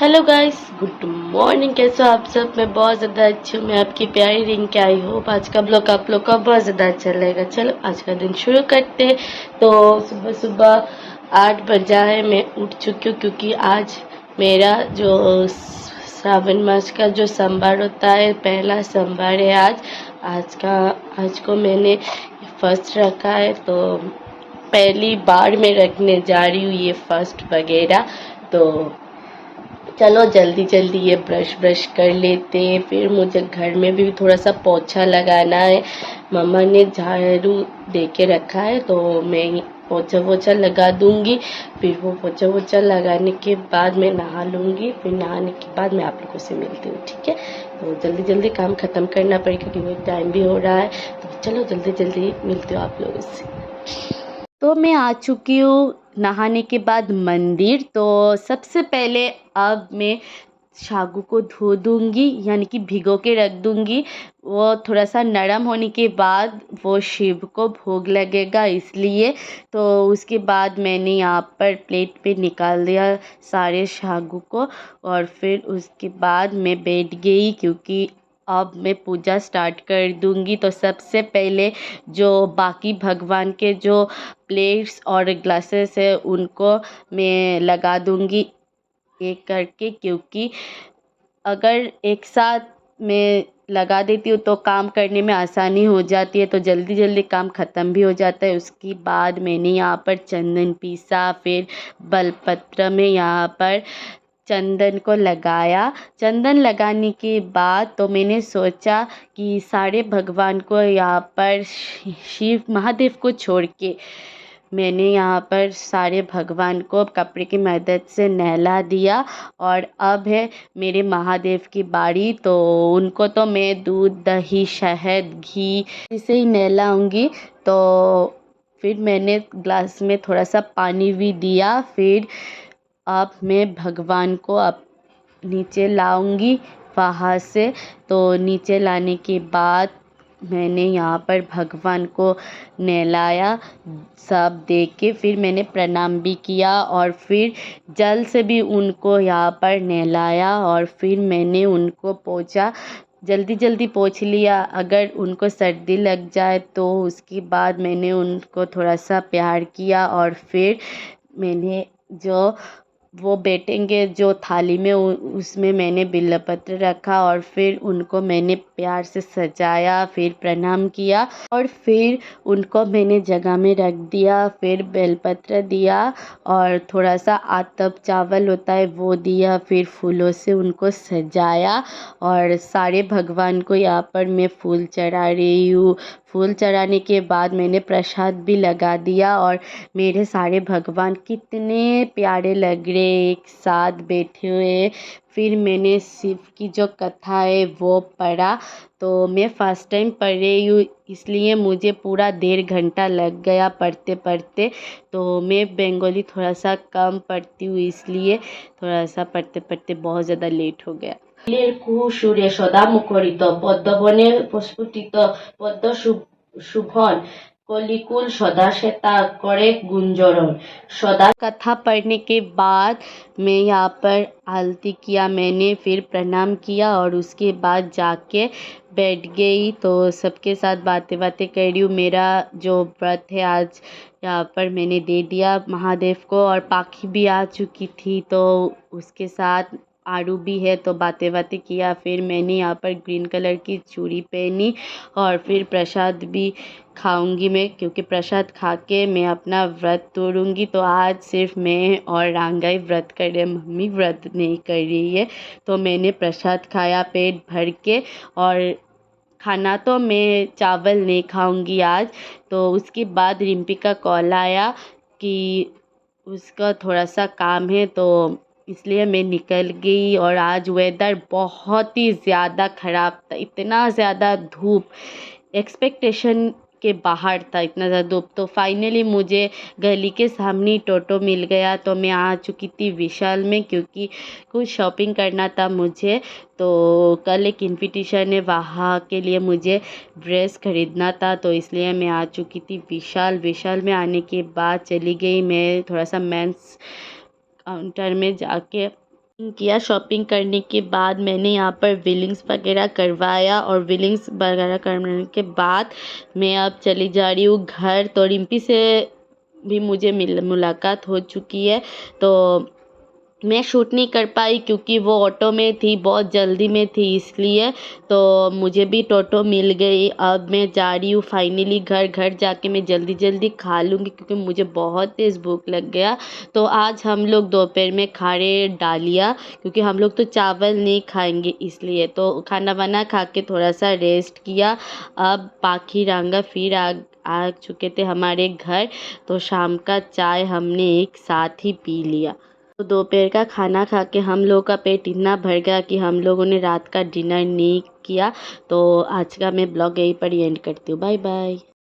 Hello guys, good morning. कैसे हो आप सब? मैं बहुत ज़्यादा अच्छी हूँ। मैं आपकी प्यारी रिंग के आई होप आज का ब्लॉग आप लोग का बहुत ज़्यादा अच्छा लगेगा। चलो आज का दिन शुरू करते हैं। तो सुबह सुबह 8 बजा है, मैं उठ चुकी हूँ क्योंकि आज मेरा जो श्रावण मास का जो सोमवार होता है, पहला सोमवार है आज को मैंने फर्स्ट रखा है। तो पहली बार मैं रखने जा रही हूँ ये फर्स्ट वगैरह। तो चलो जल्दी जल्दी ये ब्रश कर लेते हैं। फिर मुझे घर में भी थोड़ा सा पोछा लगाना है। मम्मा ने झाड़ू दे के रखा है तो मैं पोछा वोछा लगा दूंगी। फिर वो पोछा वोछा लगाने के बाद मैं नहा लूँगी। फिर नहाने के बाद मैं आप लोगों से मिलती हूँ, ठीक है? तो जल्दी जल्दी काम ख़त्म करना पड़ेगा क्योंकि टाइम भी हो रहा है। तो चलो जल्दी जल्दी मिलती हूँ आप लोगों से। तो मैं आ चुकी हूँ नहाने के बाद मंदिर। तो सबसे पहले अब मैं सागू को धो दूंगी, यानी कि भिगो के रख दूंगी। वो थोड़ा सा नरम होने के बाद वो शिव को भोग लगेगा, इसलिए। तो उसके बाद मैंने यहाँ पर प्लेट पे निकाल दिया सारे सागू को। और फिर उसके बाद मैं बैठ गई क्योंकि अब मैं पूजा स्टार्ट कर दूंगी। तो सबसे पहले जो बाकी भगवान के जो प्लेट्स और ग्लासेस है उनको मैं लगा दूंगी एक करके, क्योंकि अगर एक साथ मैं लगा देती हूँ तो काम करने में आसानी हो जाती है, तो जल्दी जल्दी काम ख़त्म भी हो जाता है। उसके बाद मैंने यहाँ पर चंदन पीसा, फिर बेलपत्र में यहाँ पर चंदन को लगाया। चंदन लगाने के बाद तो मैंने सोचा कि सारे भगवान को यहाँ पर शिव महादेव को छोड़ के मैंने यहाँ पर सारे भगवान को कपड़े की मदद से नहला दिया। और अब है मेरे महादेव की बारी। तो उनको तो मैं दूध, दही, शहद, घी इसे ही नहलाऊंगी। तो फिर मैंने ग्लास में थोड़ा सा पानी भी दिया। फिर अब मैं भगवान को अब नीचे लाऊंगी वहाँ से। तो नीचे लाने के बाद मैंने यहाँ पर भगवान को नहलाया सब दे के। फिर मैंने प्रणाम भी किया और फिर जल से भी उनको यहाँ पर नहलाया। और फिर मैंने उनको पोंछा, जल्दी जल्दी पोंछ लिया। अगर उनको सर्दी लग जाए तो उसके बाद मैंने उनको थोड़ा सा प्यार किया। और फिर मैंने जो वो बैठेंगे जो थाली में उसमें मैंने बिल्वपत्र रखा और फिर उनको मैंने प्यार से सजाया, फिर प्रणाम किया और फिर उनको मैंने जगह में रख दिया। फिर बेलपत्र दिया और थोड़ा सा आतप चावल होता है वो दिया। फिर फूलों से उनको सजाया और सारे भगवान को यहाँ पर मैं फूल चढ़ा रही हूँ। फूल चढ़ाने के बाद मैंने प्रसाद भी लगा दिया और मेरे सारे भगवान कितने प्यारे लग रहे एक साथ बैठे हुए। फिर मैंने शिव की जो कथा है वो पढ़ा। तो मैं फर्स्ट टाइम पढ़ रही हूँ, इसलिए मुझे पूरा 1.5 घंटा लग गया पढ़ते पढ़ते। तो मैं बंगाली थोड़ा सा कम पढ़ती हूँ, इसलिए थोड़ा सा पढ़ते पढ़ते बहुत ज़्यादा लेट हो गया। সুরে সদা মুখরিত পদ্মবনে প্রস্ফুটিত পদ্ম শুভন कलिकुल सदा श्वेता करे गुंजरण। सदा कथा पढ़ने के बाद मैं यहाँ पर आरती किया मैंने, फिर प्रणाम किया और उसके बाद जाके बैठ गई। तो सबके साथ बातें बातें कर रही हूँ। मेरा जो व्रत है आज यहाँ पर मैंने दे दिया महादेव को और पाखी भी आ चुकी थी, तो उसके साथ आड़ू भी है तो बातें बातें किया। फिर मैंने यहाँ पर ग्रीन कलर की चूड़ी पहनी और फिर प्रसाद भी खाऊंगी मैं, क्योंकि प्रसाद खा के मैं अपना व्रत तोड़ूंगी। तो आज सिर्फ मैं और रांगाई व्रत कर रहे, मम्मी व्रत नहीं कर रही है। तो मैंने प्रसाद खाया पेट भर के। और खाना तो मैं चावल नहीं खाऊंगी आज। तो उसके बाद रिम्पी का कॉल आया कि उसका थोड़ा सा काम है, तो इसलिए मैं निकल गई। और आज वेदर बहुत ही ज़्यादा ख़राब था, इतना ज़्यादा धूप, एक्सपेक्टेशन के बाहर था इतना ज़्यादा धूप। तो फाइनली मुझे गली के सामने ही टोटो मिल गया। तो मैं आ चुकी थी विशाल में, क्योंकि कुछ शॉपिंग करना था मुझे। तो कल एक इन्विटेशन है, वहाँ के लिए मुझे ड्रेस खरीदना था, तो इसलिए मैं आ चुकी थी विशाल में आने के बाद चली गई मैं थोड़ा सा मेंस काउंटर में जाके किया। शॉपिंग करने के बाद मैंने यहाँ पर बिलिंग्स वगैरह करवाया और बिलिंग्स वगैरह करने के बाद मैं अब चली जा रही हूँ घर। तो रिम्पी से भी मुझे मुलाकात हो चुकी है। तो मैं शूट नहीं कर पाई क्योंकि वो ऑटो में थी, बहुत जल्दी में थी इसलिए। तो मुझे भी टोटो मिल गई। अब मैं जा रही हूँ फाइनली घर। घर जाके मैं जल्दी जल्दी खा लूँगी क्योंकि मुझे बहुत तेज़ भूख लग गया। तो आज हम लोग दोपहर में खा रहे डालिया, क्योंकि हम लोग तो चावल नहीं खाएंगे इसलिए। तो खाना वाना खा के थोड़ा सा रेस्ट किया। अब पाखी रांगा फिर आ चुके थे हमारे घर। तो शाम का चाय हमने एक साथ ही पी लिया। तो दोपहर का खाना खा के हम लोगों का पेट इतना भर गया कि हम लोगों ने रात का डिनर नहीं किया। तो आज का मैं ब्लॉग यहीं पर ही एंड करती हूँ। Bye bye.